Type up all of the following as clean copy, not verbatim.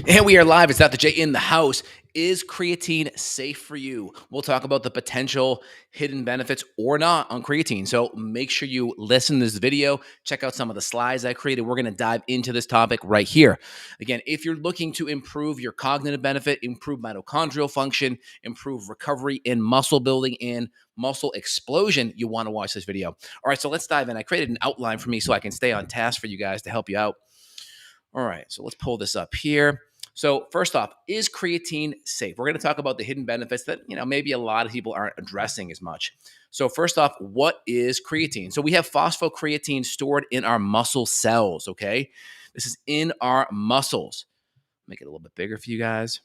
And we are live. It's Dr. J in the house. Is creatine safe for you? We'll talk about the potential hidden benefits or not on creatine. So make sure you listen to this video. Check out some of the slides I created. We're going to dive into this topic right here. Again, if you're looking to improve your cognitive benefit, improve mitochondrial function, improve recovery in muscle building and muscle explosion, you want to watch this video. All right, so let's dive in. I created an outline for me so I can stay on task for you guys to help you out. All right, so let's pull this up here. So first off, is creatine safe? We're going to talk about the hidden benefits that, maybe a lot of people aren't addressing as much. So first off, what is creatine? So we have phosphocreatine stored in our muscle cells, okay? This is in our muscles. Make it a little bit bigger for you guys.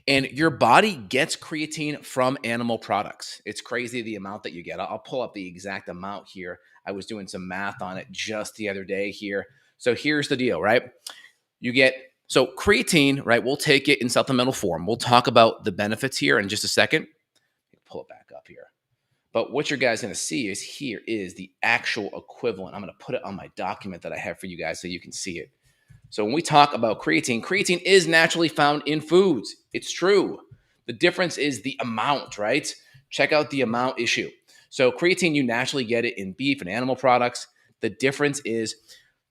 And your body gets creatine from animal products. It's crazy the amount that you get. I'll pull up the exact amount here. I was doing some math on it just the other day here. So here's the deal, right? So creatine, right? We'll take it in supplemental form. We'll talk about the benefits here in just a second. Pull it back up here. But what you guys going to see is here is the actual equivalent. I'm going to put it on my document that I have for you guys so you can see it. So when we talk about creatine is naturally found in foods. It's true. The difference is the amount, right? Check out the amount issue. So creatine, you naturally get it in beef and animal products. The difference is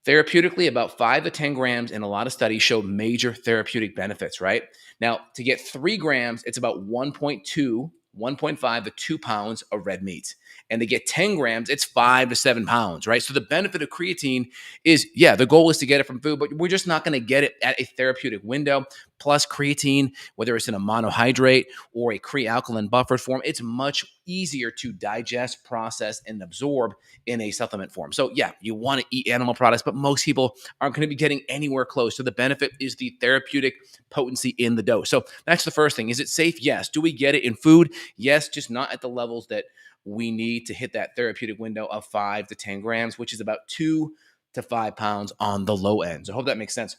therapeutically about 5 to 10 grams in a lot of studies show major therapeutic benefits, right? Now, to get 3 grams, it's about 1.5 to 2 pounds of red meat. And to get 10 grams, it's 5 to 7 pounds, right? So the benefit of creatine is, the goal is to get it from food, but we're just not going to get it at a therapeutic window. Plus creatine, whether it's in a monohydrate or a Cre-alkaline buffered form, it's much easier to digest, process, and absorb in a supplement form. So you want to eat animal products, but most people aren't going to be getting anywhere close. So the benefit is the therapeutic potency in the dose. So that's the first thing. Is it safe? Yes. Do we get it in food? Yes, just not at the levels that we need to hit that therapeutic window of 5 to 10 grams, which is about 2 to 5 pounds on the low end. So I hope that makes sense.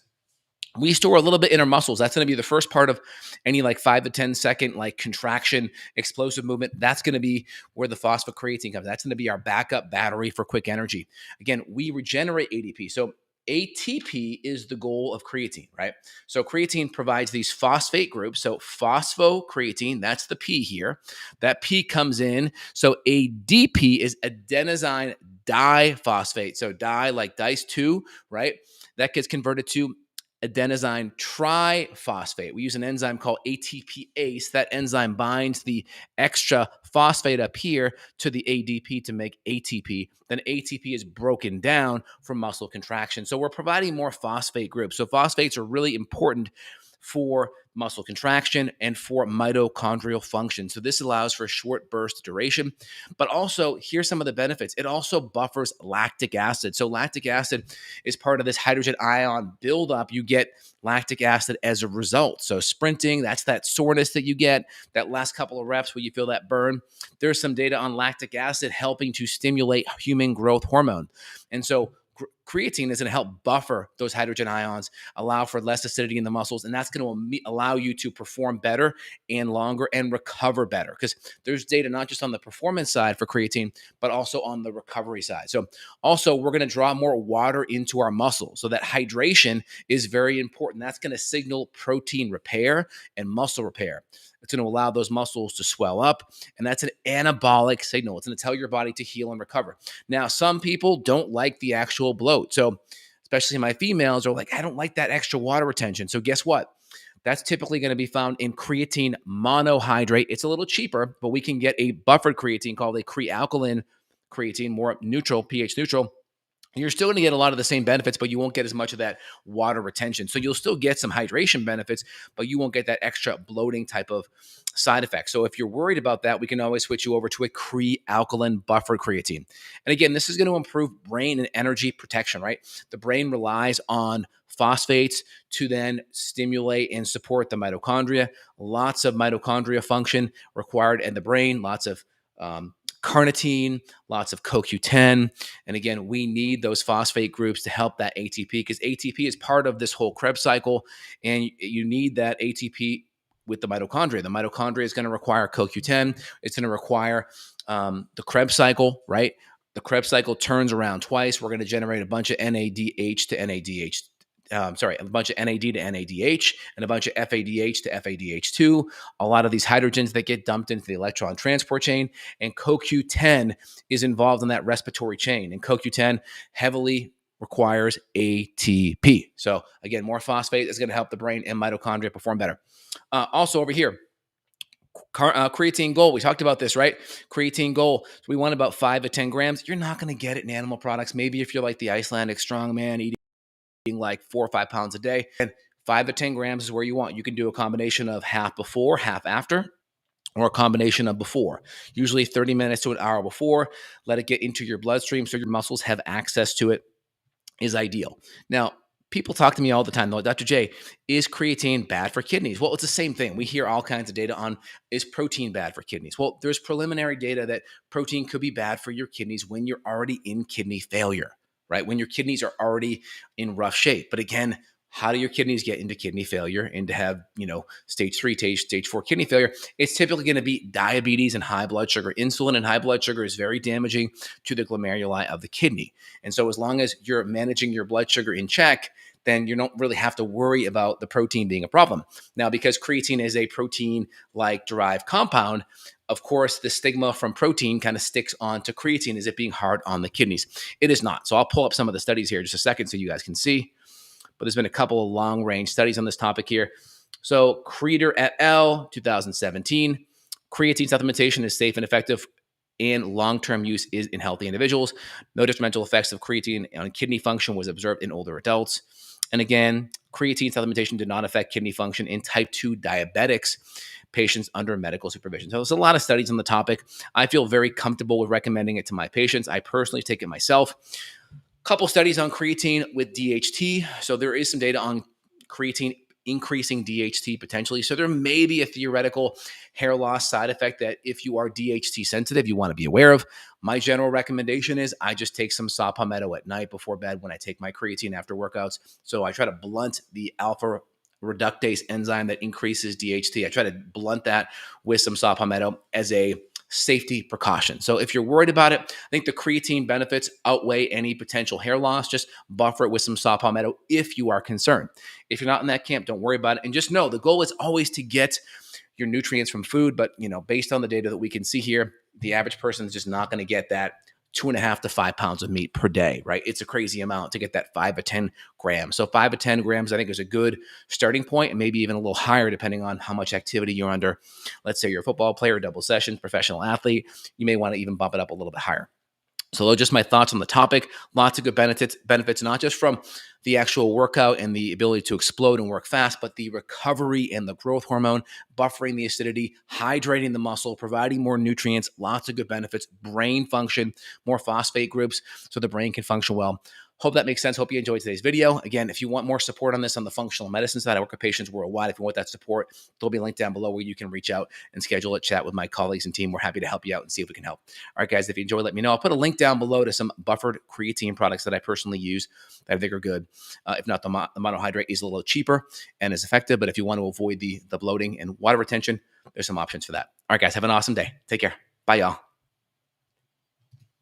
We store a little bit in our muscles. That's going to be the first part of any 5 to 10 second contraction, explosive movement. That's going to be where the phosphocreatine comes. That's going to be our backup battery for quick energy. Again, we regenerate ADP. So ATP is the goal of creatine, right? So creatine provides these phosphate groups. So phosphocreatine, that's the P here. That P comes in. So ADP is adenosine diphosphate. So di like dice 2, right? That gets converted to adenosine triphosphate. We use an enzyme called ATPase. That enzyme binds the extra phosphate up here to the ADP to make ATP. Then ATP is broken down for muscle contraction. So we're providing more phosphate groups. So phosphates are really important for muscle contraction and for mitochondrial function. So this allows for a short burst duration, but also here's some of the benefits. It also buffers lactic acid. So lactic acid is part of this hydrogen ion buildup. You get lactic acid as a result. So sprinting, that's that soreness that you get, that last couple of reps where you feel that burn. There's some data on lactic acid helping to stimulate human growth hormone. And so creatine is going to help buffer those hydrogen ions, allow for less acidity in the muscles, and that's going to allow you to perform better and longer and recover better, because there's data not just on the performance side for creatine, but also on the recovery side. So also we're going to draw more water into our muscles, so that hydration is very important. That's going to signal protein repair and muscle repair. It's going to allow those muscles to swell up, and that's an anabolic signal. It's going to tell your body to heal and recover. Now, some people don't like the actual bloat. So especially my females are like, I don't like that extra water retention. So guess what? That's typically going to be found in creatine monohydrate. It's a little cheaper, but we can get a buffered creatine called a Cre-alkaline creatine, more neutral, pH neutral. You're still going to get a lot of the same benefits, but you won't get as much of that water retention. So you'll still get some hydration benefits, but you won't get that extra bloating type of side effect. So if you're worried about that, we can always switch you over to a Cre-alkaline buffered creatine. And again, this is going to improve brain and energy protection, right? The brain relies on phosphates to then stimulate and support the mitochondria. Lots of mitochondria function required in the brain, lots of carnitine, lots of CoQ10. And again, we need those phosphate groups to help that ATP, because ATP is part of this whole Krebs cycle, and you need that ATP with the mitochondria. The mitochondria is going to require CoQ10. It's going to require the Krebs cycle, right? The Krebs cycle turns around twice. We're going to generate a bunch of NADH to NADH a bunch of NAD to NADH, and a bunch of FADH to FADH2. A lot of these hydrogens that get dumped into the electron transport chain, and CoQ10 is involved in that respiratory chain. And CoQ10 heavily requires ATP. So again, more phosphate is going to help the brain and mitochondria perform better. Also over here, creatine gold. We talked about this, right? Creatine gold. So we want about 5 to 10 grams. You're not going to get it in animal products. Maybe if you're like the Icelandic strongman eating like 4 or 5 pounds a day, and 5 to 10 grams is where you want. You can do a combination of half before, half after, or a combination of before. Usually 30 minutes to an hour before. Let it get into your bloodstream so your muscles have access to it is ideal. Now, people talk to me all the time, though, Dr. J, is creatine bad for kidneys? Well, it's the same thing. We hear all kinds of data on, is protein bad for kidneys? Well, there's preliminary data that protein could be bad for your kidneys when you're already in kidney failure, right? When your kidneys are already in rough shape. But again, how do your kidneys get into kidney failure and to have, stage 3, stage 4 kidney failure? It's typically going to be diabetes and high blood sugar. Insulin and high blood sugar is very damaging to the glomeruli of the kidney. And so as long as you're managing your blood sugar in check, then you don't really have to worry about the protein being a problem. Now, because creatine is a protein-like derived compound, of course, the stigma from protein kind of sticks onto creatine as it being hard on the kidneys. It is not. So I'll pull up some of the studies here in just a second so you guys can see. But there's been a couple of long-range studies on this topic here. So Creator et al., 2017, creatine supplementation is safe and effective, and long-term use is in healthy individuals. No detrimental effects of creatine on kidney function was observed in older adults. And again, creatine supplementation did not affect kidney function in type 2 diabetics patients under medical supervision. So there's a lot of studies on the topic. I feel very comfortable with recommending it to my patients. I personally take it myself. Couple studies on creatine with DHT. So there is some data on creatine increasing DHT potentially. So there may be a theoretical hair loss side effect that if you are DHT sensitive, you want to be aware of. My general recommendation is I just take some saw palmetto at night before bed when I take my creatine after workouts. So I try to blunt the alpha reductase enzyme that increases DHT. I try to blunt that with some saw palmetto as a safety precaution. So if you're worried about it, I think the creatine benefits outweigh any potential hair loss. Just buffer it with some saw palmetto if you are concerned. If you're not in that camp, don't worry about it. And just know the goal is always to get your nutrients from food. But, based on the data that we can see here, the average person is just not going to get that 2.5 to 5 pounds of meat per day, right? It's a crazy amount to get that 5 to 10 grams. So 5 to 10 grams, I think, is a good starting point, and maybe even a little higher depending on how much activity you're under. Let's say you're a football player, double session, professional athlete. You may want to even bump it up a little bit higher. So those are just my thoughts on the topic. Lots of good benefits, not just from the actual workout and the ability to explode and work fast, but the recovery and the growth hormone, buffering the acidity, hydrating the muscle, providing more nutrients, lots of good benefits, brain function, more phosphate groups so the brain can function well. Hope that makes sense. Hope you enjoyed today's video. Again, if you want more support on this on the functional medicine side, I work with patients worldwide. If you want that support, there'll be a link down below where you can reach out and schedule a chat with my colleagues and team. We're happy to help you out and see if we can help. All right, guys, if you enjoy, let me know. I'll put a link down below to some buffered creatine products that I personally use that I think are good. If not, the monohydrate is a little cheaper and is effective. But if you want to avoid the bloating and water retention, there's some options for that. All right, guys, have an awesome day. Take care. Bye, y'all.